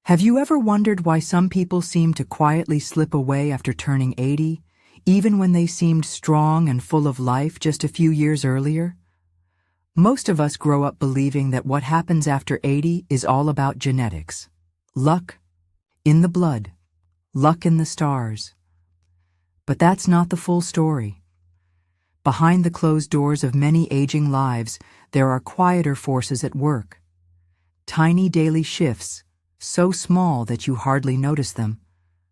Have you ever wondered why some people seem to quietly slip away after turning 80, even when they seemed strong and full of life just a few years earlier? Most of us grow up believing that what happens after 80 is all about genetics. Luck in the blood, luck in the stars. But that's not the full story. Behind the closed doors of many aging lives, there are quieter forces at work. Tiny daily shifts, so small that you hardly notice them,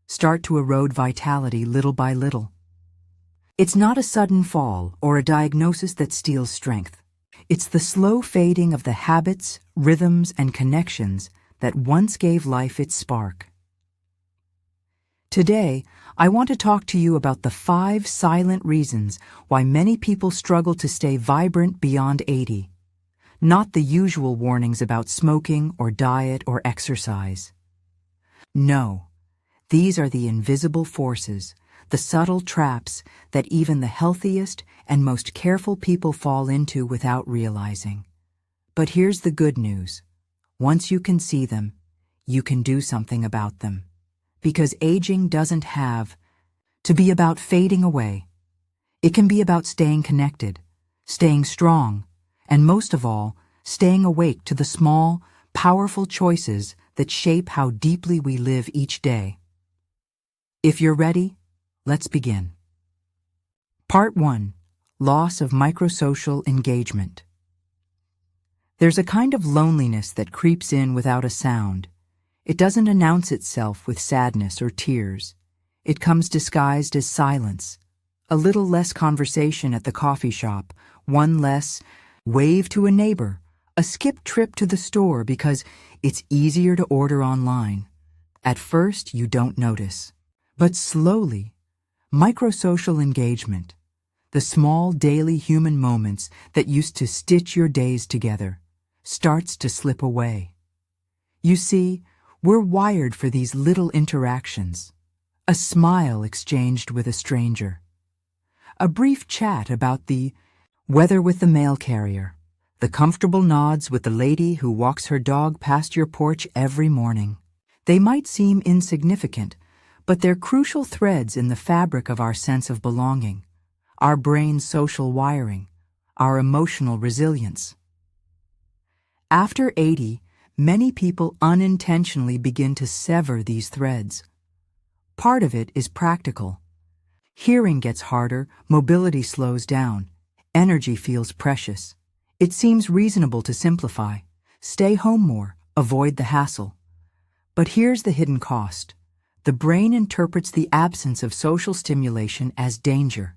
start to erode vitality little by little. It's not a sudden fall or a diagnosis that steals strength. It's the slow fading of the habits, rhythms, and connections that once gave life its spark. Today, I want to talk to you about the 5 silent reasons why many people struggle to stay vibrant beyond 80. Not the usual warnings about smoking or diet or exercise. No, these are the invisible forces, the subtle traps that even the healthiest and most careful people fall into without realizing. But here's the good news. Once you can see them, you can do something about them. Because aging doesn't have to be about fading away. It can be about staying connected, staying strong, and most of all, staying awake to the small, powerful choices that shape how deeply we live each day. If you're ready, let's begin. Part 1. Loss of microsocial engagement. There's a kind of loneliness that creeps in without a sound. It doesn't announce itself with sadness or tears. It comes disguised as silence. A little less conversation at the coffee shop, one less wave to a neighbor, a skipped trip to the store because it's easier to order online. At first, you don't notice. But slowly, microsocial engagement, the small daily human moments that used to stitch your days together, starts to slip away. You see, we're wired for these little interactions. A smile exchanged with a stranger. A brief chat about the weather with the mail carrier. The comfortable nods with the lady who walks her dog past your porch every morning. They might seem insignificant, but they're crucial threads in the fabric of our sense of belonging, our brain's social wiring, our emotional resilience. After 80, many people unintentionally begin to sever these threads. Part of it is practical. Hearing gets harder, mobility slows down, energy feels precious. It seems reasonable to simplify, stay home more, avoid the hassle. But here's the hidden cost. The brain interprets the absence of social stimulation as danger.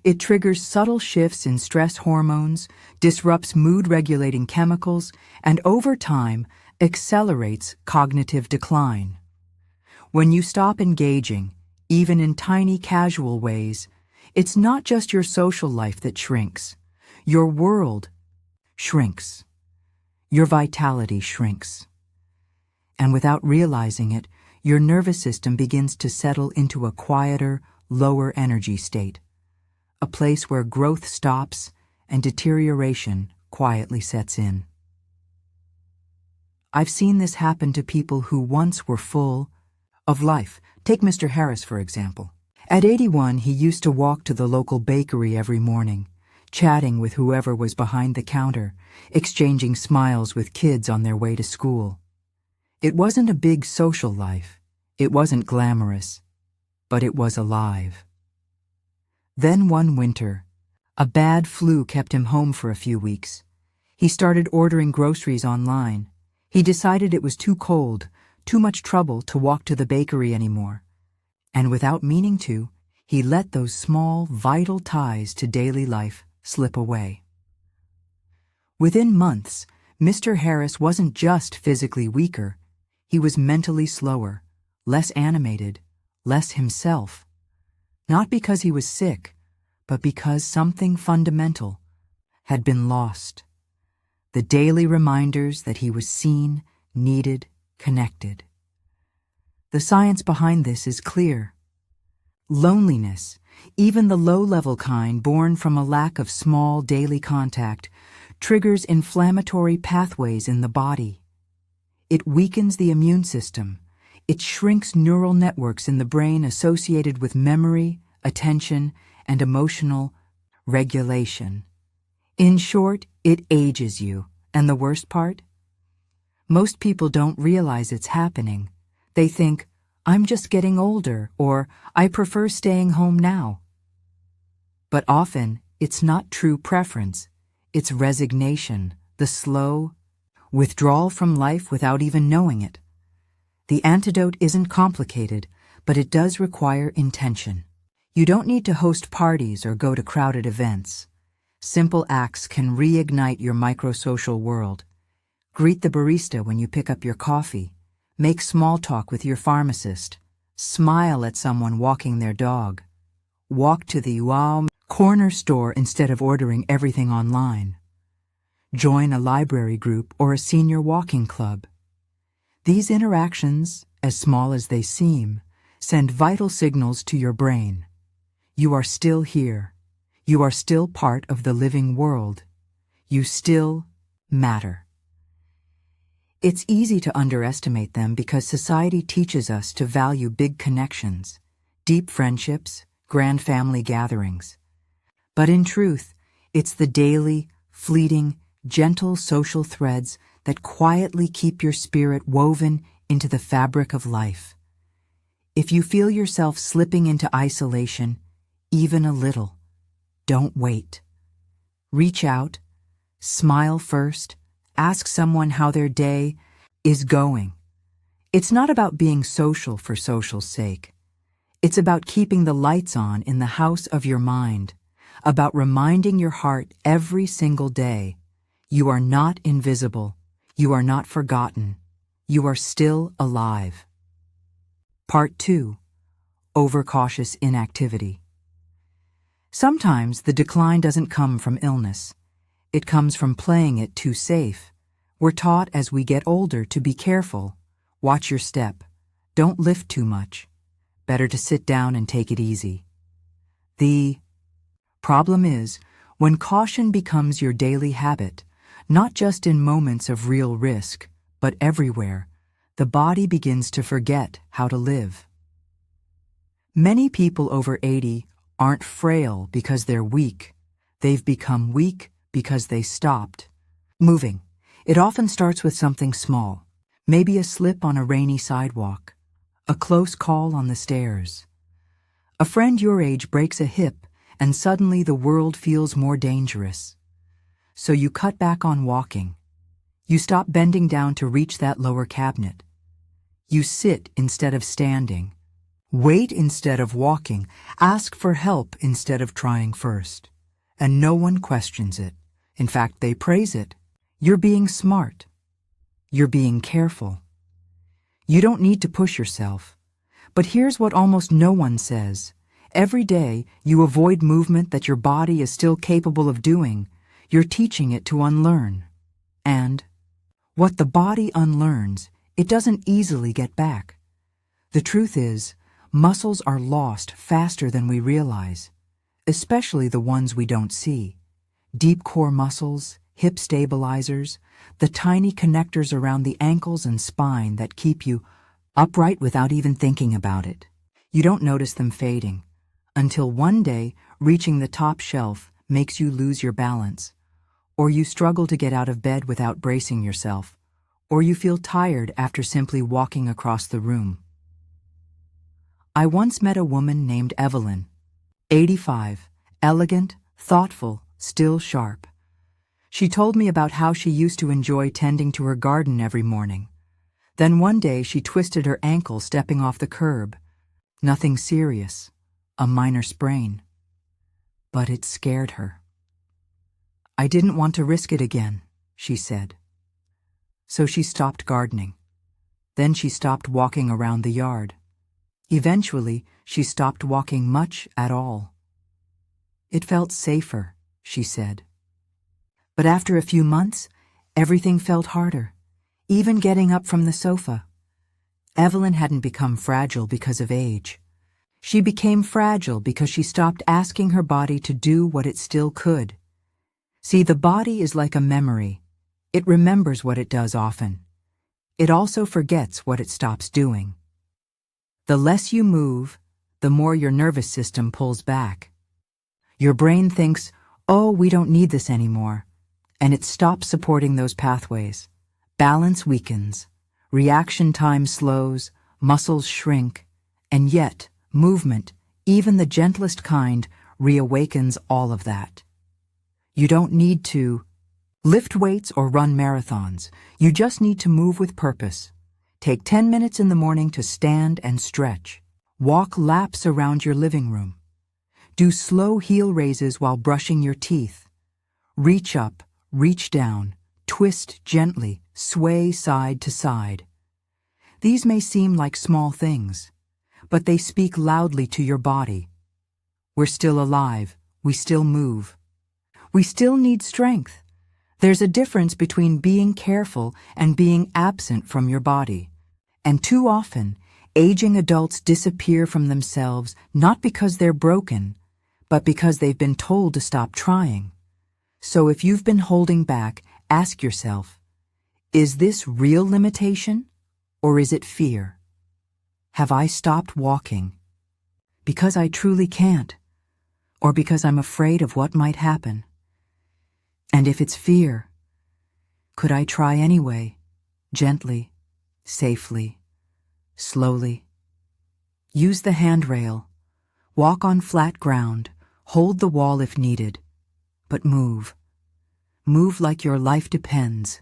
It triggers subtle shifts in stress hormones, disrupts mood-regulating chemicals, and over time, accelerates cognitive decline. When you stop engaging, even in tiny casual ways, it's not just your social life that shrinks. Your world shrinks. Your vitality shrinks. And without realizing it, your nervous system begins to settle into a quieter, lower energy state. A place where growth stops and deterioration quietly sets in. I've seen this happen to people who once were full of life. Take Mr. Harris, for example. At 81, he used to walk to the local bakery every morning, chatting with whoever was behind the counter, exchanging smiles with kids on their way to school. It wasn't a big social life. It wasn't glamorous, but it was alive. Then one winter, a bad flu kept him home for a few weeks. He started ordering groceries online. He decided it was too cold, too much trouble to walk to the bakery anymore. And without meaning to, he let those small, vital ties to daily life slip away. Within months, Mr. Harris wasn't just physically weaker. He was mentally slower, less animated, less himself. Not because he was sick, but because something fundamental had been lost. The daily reminders that he was seen, needed, connected. The science behind this is clear. Loneliness, even the low-level kind born from a lack of small daily contact, triggers inflammatory pathways in the body. It weakens the immune system. It shrinks neural networks in the brain associated with memory, attention, and emotional regulation. In short, it ages you. And the worst part? Most people don't realize it's happening. They think, I'm just getting older, or I prefer staying home now. But often, it's not true preference. It's resignation, the slow withdrawal from life without even knowing it. The antidote isn't complicated, but it does require intention. You don't need to host parties or go to crowded events. Simple acts can reignite your microsocial world. Greet the barista when you pick up your coffee. Make small talk with your pharmacist. Smile at someone walking their dog. Walk to the corner store instead of ordering everything online. Join a library group or a senior walking club. These interactions, as small as they seem, send vital signals to your brain. You are still here. You are still part of the living world. You still matter. It's easy to underestimate them because society teaches us to value big connections, deep friendships, grand family gatherings. But in truth, it's the daily, fleeting, gentle social threads that quietly keep your spirit woven into the fabric of life. If you feel yourself slipping into isolation, even a little, don't wait. Reach out, smile first, ask someone how their day is going. It's not about being social for social's sake. It's about keeping the lights on in the house of your mind, about reminding your heart every single day, you are not invisible, you are not forgotten, you are still alive. Part 2. Overcautious inactivity. Sometimes the decline doesn't come from illness. It comes from playing it too safe. We're taught as we get older to be careful. Watch your step. Don't lift too much. Better to sit down and take it easy. The problem is, when caution becomes your daily habit, not just in moments of real risk, but everywhere, the body begins to forget how to live. Many people over 80 aren't frail because they're weak. They've become weak because they stopped moving. It often starts with something small, maybe a slip on a rainy sidewalk, a close call on the stairs. A friend your age breaks a hip, and suddenly the world feels more dangerous. So you cut back on walking. You stop bending down to reach that lower cabinet. You sit instead of standing. Wait instead of walking. Ask for help instead of trying first. And no one questions it. In fact, they praise it. You're being smart. You're being careful. You don't need to push yourself. But here's what almost no one says. Every day, you avoid movement that your body is still capable of doing. You're teaching it to unlearn. And what the body unlearns, it doesn't easily get back. The truth is, muscles are lost faster than we realize, especially the ones we don't see. Deep core muscles, hip stabilizers, the tiny connectors around the ankles and spine that keep you upright without even thinking about it. You don't notice them fading, until one day reaching the top shelf makes you lose your balance, or you struggle to get out of bed without bracing yourself, or you feel tired after simply walking across the room. I once met a woman named Evelyn, 85, elegant, thoughtful, still sharp. She told me about how she used to enjoy tending to her garden every morning. Then one day she twisted her ankle stepping off the curb. Nothing serious, a minor sprain. But it scared her. I didn't want to risk it again, she said. So she stopped gardening. Then she stopped walking around the yard. Eventually, she stopped walking much at all. It felt safer, she said. But after a few months, everything felt harder, even getting up from the sofa. Evelyn hadn't become fragile because of age. She became fragile because she stopped asking her body to do what it still could. See, the body is like a memory. It remembers what it does often. It also forgets what it stops doing. The less you move, the more your nervous system pulls back. Your brain thinks, oh, we don't need this anymore, and it stops supporting those pathways. Balance weakens, reaction time slows, muscles shrink, and yet, movement, even the gentlest kind, reawakens all of that. You don't need to lift weights or run marathons. You just need to move with purpose. Take 10 minutes in the morning to stand and stretch. Walk laps around your living room. Do slow heel raises while brushing your teeth. Reach up, reach down, twist gently, sway side to side. These may seem like small things, but they speak loudly to your body. We're still alive. We still move. We still need strength. There's a difference between being careful and being absent from your body. And too often, aging adults disappear from themselves not because they're broken, but because they've been told to stop trying. So if you've been holding back, ask yourself, is this real limitation or is it fear? Have I stopped walking because I truly can't, or because I'm afraid of what might happen? And if it's fear, could I try anyway, gently, safely, slowly? Use the handrail, walk on flat ground, hold the wall if needed, but move. Move like your life depends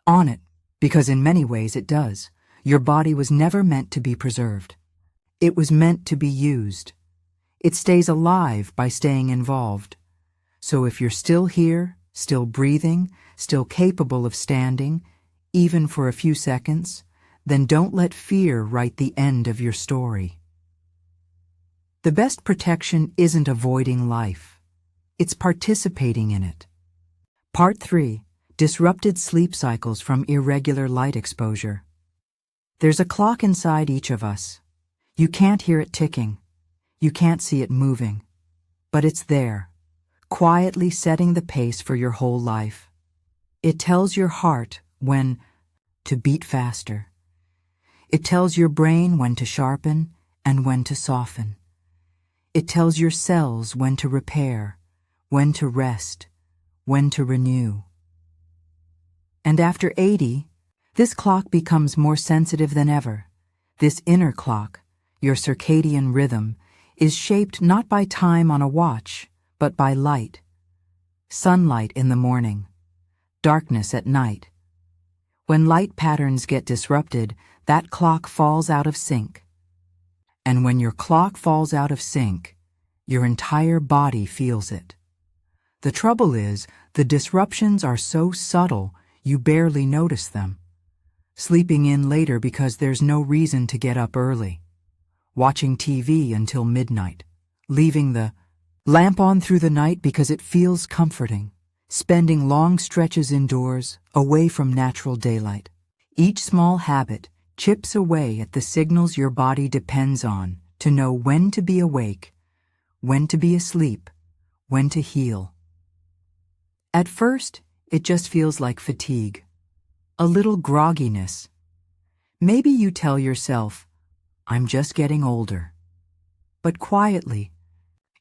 on it, because in many ways it does. Your body was never meant to be preserved. It was meant to be used. It stays alive by staying involved. So if you're still here, still breathing, still capable of standing, even for a few seconds, then don't let fear write the end of your story. The best protection isn't avoiding life. It's participating in it. Part 3. Disrupted sleep cycles from irregular light exposure. There's a clock inside each of us. You can't hear it ticking. You can't see it moving. But it's there, quietly setting the pace for your whole life. It tells your heart when to beat faster. It tells your brain when to sharpen and when to soften. It tells your cells when to repair, when to rest, when to renew. And after 80, this clock becomes more sensitive than ever. This inner clock, your circadian rhythm, is shaped not by time on a watch, but by light. Sunlight in the morning, darkness at night. When light patterns get disrupted, that clock falls out of sync. And when your clock falls out of sync, your entire body feels it. The trouble is, the disruptions are so subtle, you barely notice them. Sleeping in later because there's no reason to get up early. Watching TV until midnight. Leaving the lamp on through the night because it feels comforting. Spending long stretches indoors, away from natural daylight. Each small habit chips away at the signals your body depends on to know when to be awake, when to be asleep, when to heal. At first, it just feels like fatigue, a little grogginess. Maybe you tell yourself, I'm just getting older. But quietly,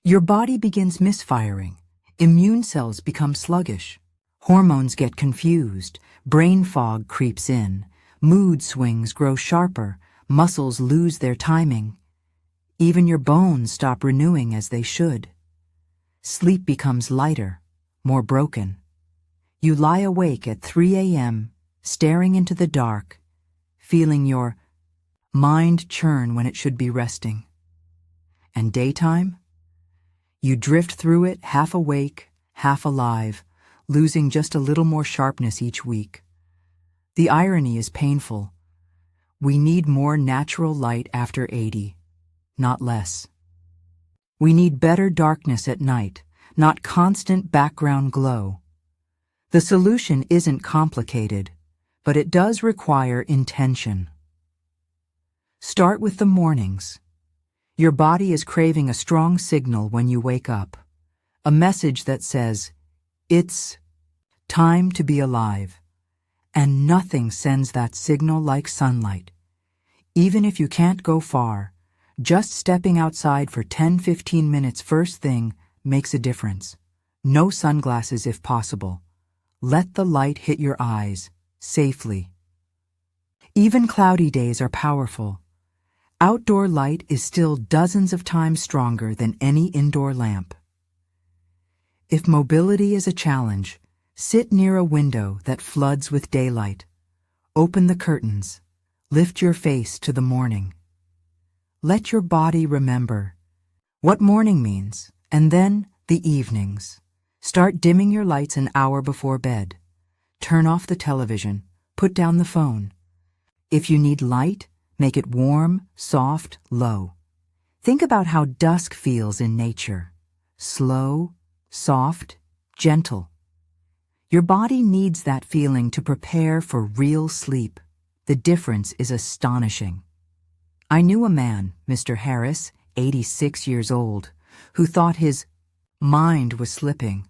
your body begins misfiring. Immune cells become sluggish. Hormones get confused. Brain fog creeps in. Mood swings grow sharper. Muscles lose their timing. Even your bones stop renewing as they should. Sleep becomes lighter, more broken. You lie awake at 3 a.m., staring into the dark, feeling your mind churn when it should be resting. And daytime? You drift through it half awake, half alive, losing just a little more sharpness each week. The irony is painful. We need more natural light after 80, not less. We need better darkness at night, not constant background glow. The solution isn't complicated, but it does require intention. Start with the mornings. Your body is craving a strong signal when you wake up, a message that says, it's time to be alive. And nothing sends that signal like sunlight. Even if you can't go far, just stepping outside for 10-15 minutes first thing makes a difference. No sunglasses if possible. Let the light hit your eyes, safely. Even cloudy days are powerful. Outdoor light is still dozens of times stronger than any indoor lamp. If mobility is a challenge, sit near a window that floods with daylight. Open the curtains. Lift your face to the morning. Let your body remember what morning means, and then the evenings. Start dimming your lights an hour before bed. Turn off the television. Put down the phone. If you need light, make it warm, soft, low. Think about how dusk feels in nature. Slow, soft, gentle. Your body needs that feeling to prepare for real sleep. The difference is astonishing. I knew a man, Mr. Harris, 86 years old, who thought his mind was slipping.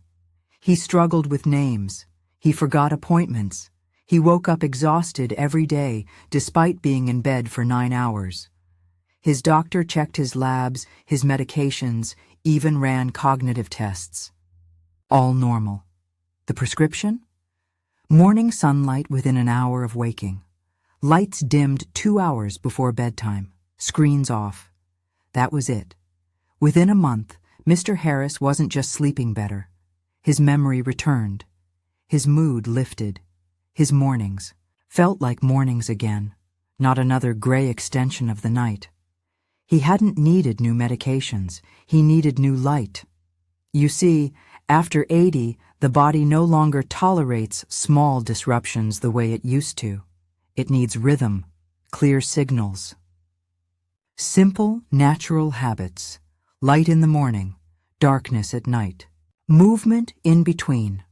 He struggled with names. He forgot appointments. He woke up exhausted every day, despite being in bed for 9 hours. His doctor checked his labs, his medications, even ran cognitive tests. All normal. The prescription? Morning sunlight within an hour of waking. Lights dimmed 2 hours before bedtime. Screens off. That was it. Within a month, Mr. Harris wasn't just sleeping better. His memory returned. His mood lifted. His mornings felt like mornings again, not another gray extension of the night. He hadn't needed new medications. He needed new light. You see, after 80, the body no longer tolerates small disruptions the way it used to. It needs rhythm, clear signals. Simple, natural habits. Light in the morning, darkness at night. Movement in between.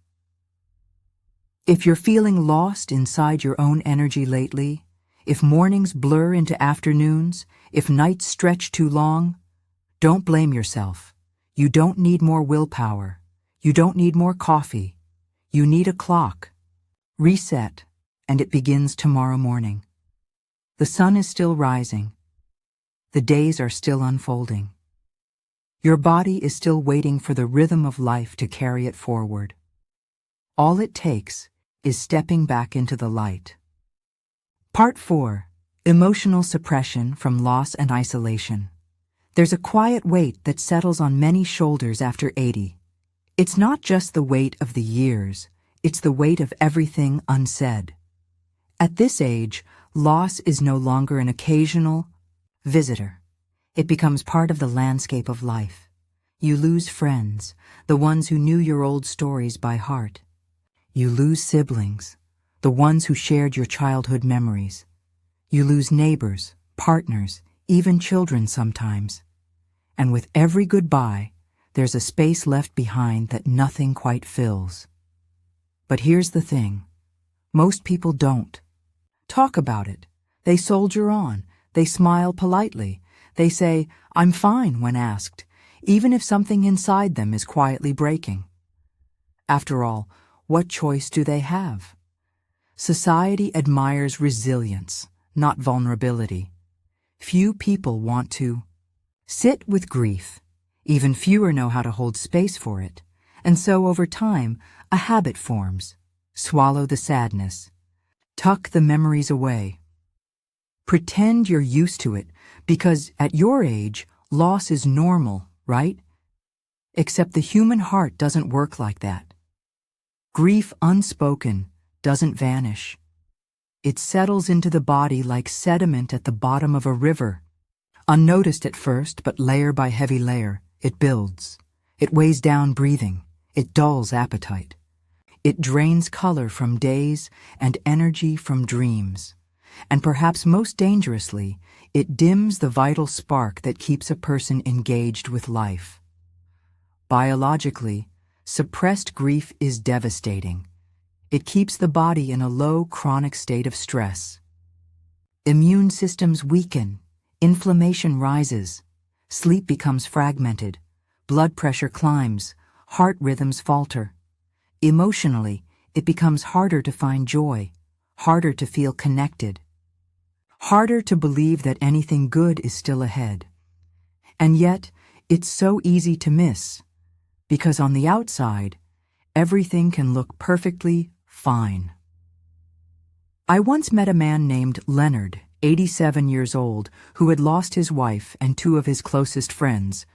If you're feeling lost inside your own energy lately, if mornings blur into afternoons, if nights stretch too long, don't blame yourself. You don't need more willpower. You don't need more coffee. You need a clock. Reset, and it begins tomorrow morning. The sun is still rising. The days are still unfolding. Your body is still waiting for the rhythm of life to carry it forward. All it takes is stepping back into the light. Part 4. Emotional suppression from loss and isolation. There's a quiet weight that settles on many shoulders after 80. It's not just the weight of the years, it's the weight of everything unsaid. At this age, loss is no longer an occasional visitor. It becomes part of the landscape of life. You lose friends, the ones who knew your old stories by heart. You lose siblings, the ones who shared your childhood memories. You lose neighbors, partners, even children sometimes. And with every goodbye, there's a space left behind that nothing quite fills. But here's the thing. Most people don't talk about it. They soldier on. They smile politely. They say, "I'm fine," when asked, even if something inside them is quietly breaking. After all, what choice do they have? Society admires resilience, not vulnerability. Few people want to sit with grief. Even fewer know how to hold space for it. And so over time, a habit forms. Swallow the sadness. Tuck the memories away. Pretend you're used to it, because at your age, loss is normal, right? Except the human heart doesn't work like that. Grief unspoken doesn't vanish. It settles into the body like sediment at the bottom of a river. Unnoticed at first, but layer by heavy layer, it builds. It weighs down breathing. It dulls appetite. It drains color from days and energy from dreams. And perhaps most dangerously, it dims the vital spark that keeps a person engaged with life. Biologically, suppressed grief is devastating. It keeps the body in a low, chronic state of stress. Immune systems weaken, inflammation rises, sleep becomes fragmented, blood pressure climbs, heart rhythms falter. Emotionally, it becomes harder to find joy, harder to feel connected, harder to believe that anything good is still ahead. And yet, it's so easy to miss, because on the outside, everything can look perfectly fine. I once met a man named Leonard, 87 years old, who had lost his wife and two of his closest friends.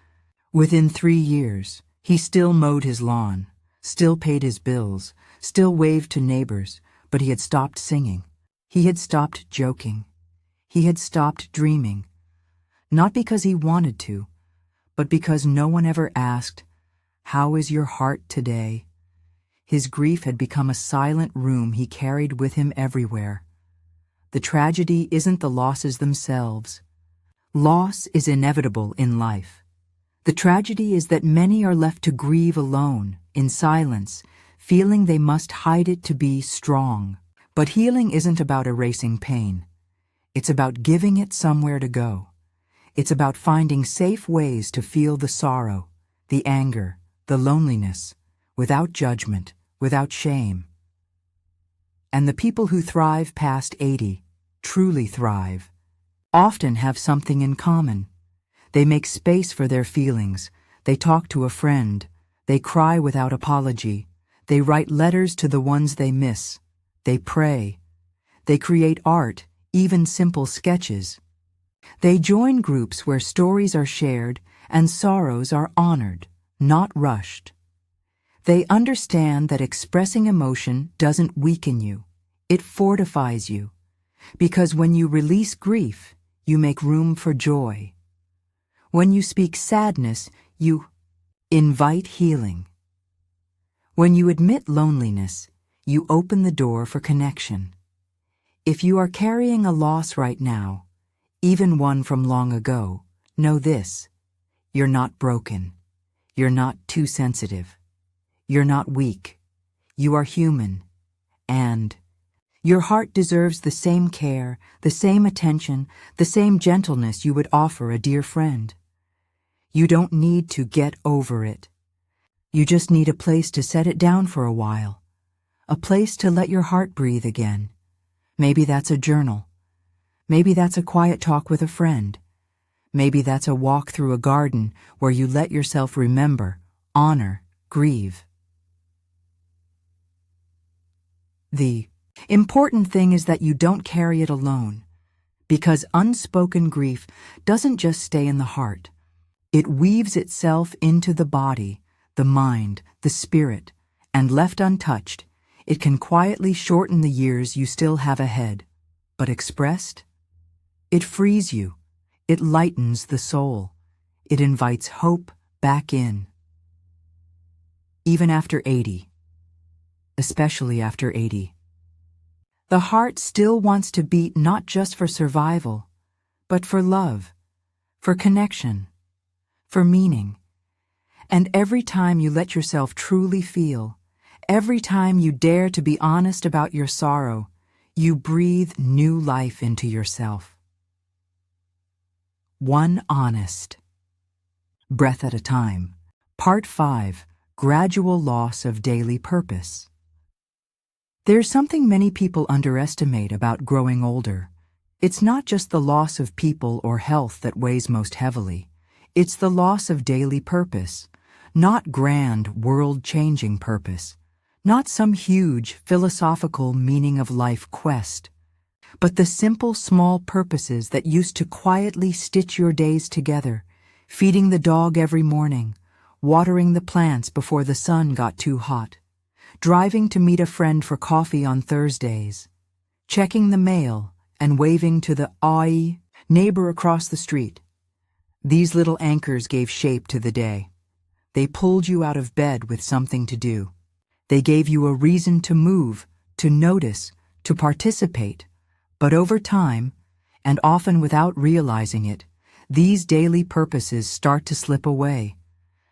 Within 3 years, he still mowed his lawn, still paid his bills, still waved to neighbors, but he had stopped singing. He had stopped joking. He had stopped dreaming. Not because he wanted to, but because no one ever asked, "How is your heart today?" His grief had become a silent room he carried with him everywhere. The tragedy isn't the losses themselves. Loss is inevitable in life. The tragedy is that many are left to grieve alone, in silence, feeling they must hide it to be strong. But healing isn't about erasing pain. It's about giving it somewhere to go. It's about finding safe ways to feel the sorrow, the anger, the loneliness, without judgment, without shame. And the people who thrive past 80, truly thrive, often have something in common. They make space for their feelings. They talk to a friend. They cry without apology. They write letters to the ones they miss. They pray. They create art, even simple sketches. They join groups where stories are shared and sorrows are honored, not rushed. They understand that expressing emotion doesn't weaken you. It fortifies you. Because when you release grief, you make room for joy. When you speak sadness, you invite healing. When you admit loneliness, you open the door for connection. If you are carrying a loss right now, even one from long ago, know this: you're not broken. You're not too sensitive. You're not weak. You are human. And your heart deserves the same care, the same attention, the same gentleness you would offer a dear friend. You don't need to get over it. You just need a place to set it down for a while. A place to let your heart breathe again. Maybe that's a journal. Maybe that's a quiet talk with a friend. Maybe that's a walk through a garden where you let yourself remember, honor, grieve. The important thing is that you don't carry it alone, because unspoken grief doesn't just stay in the heart. It weaves itself into the body, the mind, the spirit, and left untouched, it can quietly shorten the years you still have ahead. But expressed, it frees you. It lightens the soul. It invites hope back in. Even after 80. Especially after 80. The heart still wants to beat not just for survival, but for love, for connection, for meaning. And every time you let yourself truly feel, every time you dare to be honest about your sorrow, you breathe new life into yourself. One honest breath at a time. Part 5. Gradual loss of daily purpose. There's something many people underestimate about growing older. It's not just the loss of people or health that weighs most heavily. It's the loss of daily purpose. Not grand, world-changing purpose. Not some huge, philosophical meaning-of-life quest. But the simple, small purposes that used to quietly stitch your days together. Feeding the dog every morning. Watering the plants before the sun got too hot. Driving to meet a friend for coffee on Thursdays. Checking the mail and waving to the neighbor across the street. These little anchors gave shape to the day. They pulled you out of bed with something to do. They gave you a reason to move, to notice, to participate. But over time, and often without realizing it, these daily purposes start to slip away.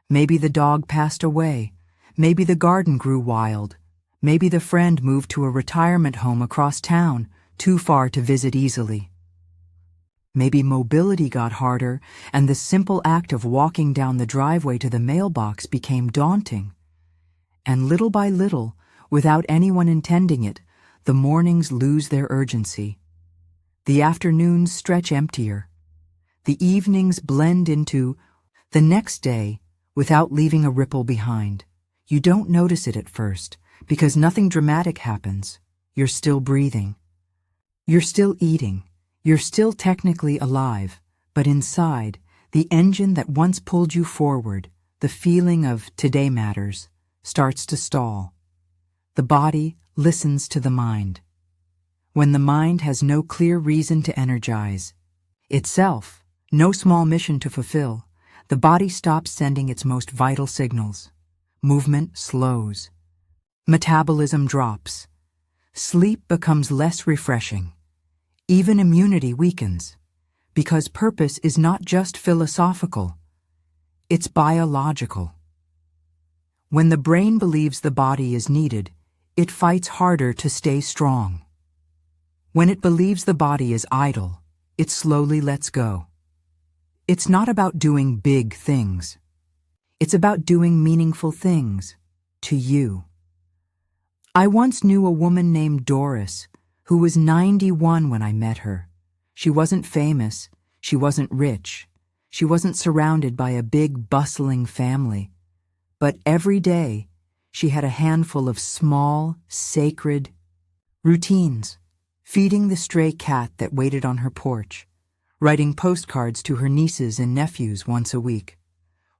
Maybe the dog passed away. Maybe the garden grew wild. Maybe the friend moved to a retirement home across town, too far to visit easily. Maybe mobility got harder, and the simple act of walking down the driveway to the mailbox became daunting. And little by little, without anyone intending it, The mornings lose their urgency. The afternoons stretch emptier. The evenings blend into the next day without leaving a ripple behind. You don't notice it at first because nothing dramatic happens. You're still breathing. You're still eating. You're still technically alive, but inside, the engine that once pulled you forward, the feeling of today matters, starts to stall. The body listens to the mind. When the mind has no clear reason to energize itself, no small mission to fulfill, the body stops sending its most vital signals. Movement slows. Metabolism drops. Sleep becomes less refreshing. Even immunity weakens, because purpose is not just philosophical, it's biological. When the brain believes the body is needed, it fights harder to stay strong. When it believes the body is idle, it slowly lets go. It's not about doing big things. It's about doing meaningful things to you. I once knew a woman named Doris who was 91 when I met her. She wasn't famous, she wasn't rich, she wasn't surrounded by a big, bustling family. But every day, she had a handful of small, sacred routines. Feeding the stray cat that waited on her porch, writing postcards to her nieces and nephews once a week,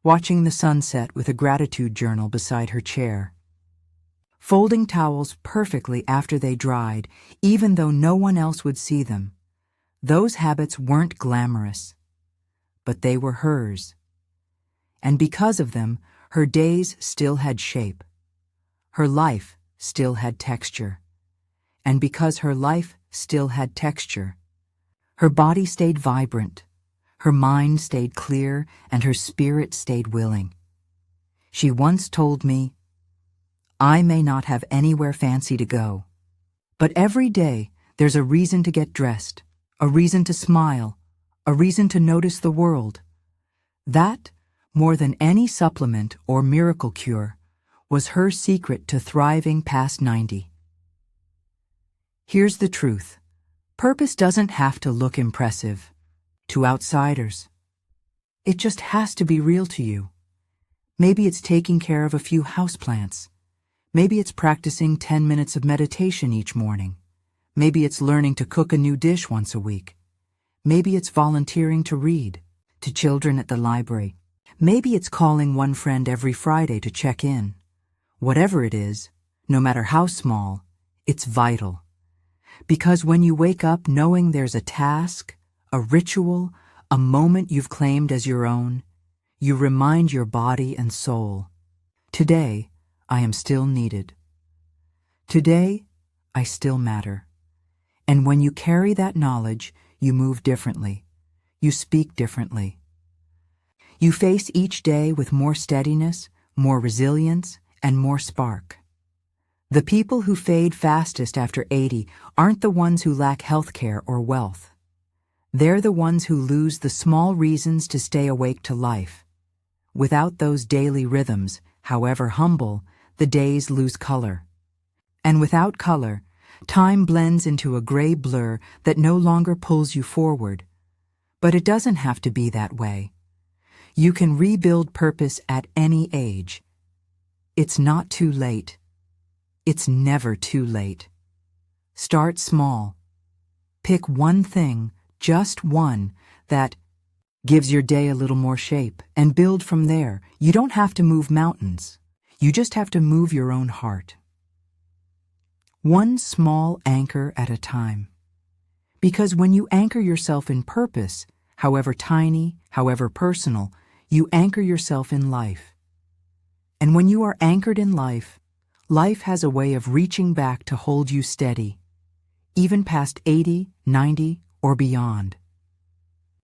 watching the sunset with a gratitude journal beside her chair, folding towels perfectly after they dried, even though no one else would see them. Those habits weren't glamorous, but they were hers. And because of them, her days still had shape. Her life still had texture. And because her life still had texture, her body stayed vibrant, her mind stayed clear, and her spirit stayed willing. She once told me, "I may not have anywhere fancy to go, but every day there's a reason to get dressed, a reason to smile, a reason to notice the world." That, more than any supplement or miracle cure, was her secret to thriving past 90. Here's the truth. Purpose doesn't have to look impressive to outsiders. It just has to be real to you. Maybe it's taking care of a few houseplants. Maybe it's practicing 10 minutes of meditation each morning. Maybe it's learning to cook a new dish once a week. Maybe it's volunteering to read to children at the library. Maybe it's calling one friend every Friday to check in. Whatever it is, no matter how small, it's vital. Because when you wake up knowing there's a task, a ritual, a moment you've claimed as your own, you remind your body and soul, today, I am still needed. Today, I still matter. And when you carry that knowledge, you move differently. You speak differently. You face each day with more steadiness, more resilience, and more spark. The people who fade fastest after 80 aren't the ones who lack health care or wealth. They're the ones who lose the small reasons to stay awake to life. Without those daily rhythms, however humble, the days lose color. And without color, time blends into a gray blur that no longer pulls you forward. But it doesn't have to be that way. You can rebuild purpose at any age. It's not too late. It's never too late. Start small. Pick one thing, just one, that gives your day a little more shape, and build from there. You don't have to move mountains. You just have to move your own heart. One small anchor at a time. Because when you anchor yourself in purpose, however tiny, however personal, you anchor yourself in life. And when you are anchored in life, life has a way of reaching back to hold you steady, even past 80, 90, or beyond.